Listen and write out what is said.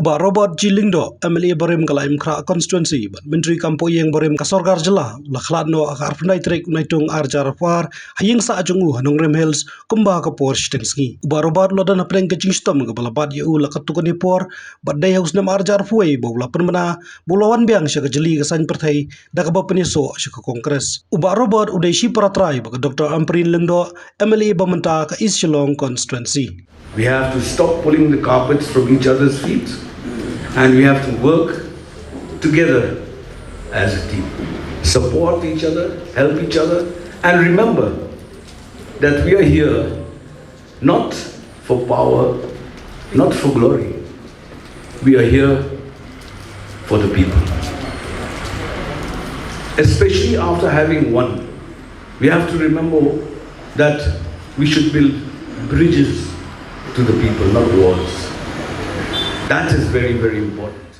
Bah RG Lyngdoh, MLA barim Laitumkhrah constituency, but Menteri Kampo yang barim Kasorgar Jela, Khlad no akar pendai trik naitung arjar far, haying sa ajungu hanong rem hills, kumba ka por stengski. Bah lodan apreng ke cingstom ke balabat yu la katukani por, but day house nam arjar fuai, bawla penmana, bulawan biang siya jeli kesan pertai, dakaba peniso siya kongres. Bah udai si paratrai baka Dr. Amprin Lyngdoh, MLA bamenta ka East Shillong constituency. We have to stop pulling the carpets from each other's feet, and we have to work together as a team. Support each other, help each other, and remember that we are here not for power, not for glory. We are here for the people. Especially after having won, we have to remember that we should build bridges to the people, not walls. That is very, very important.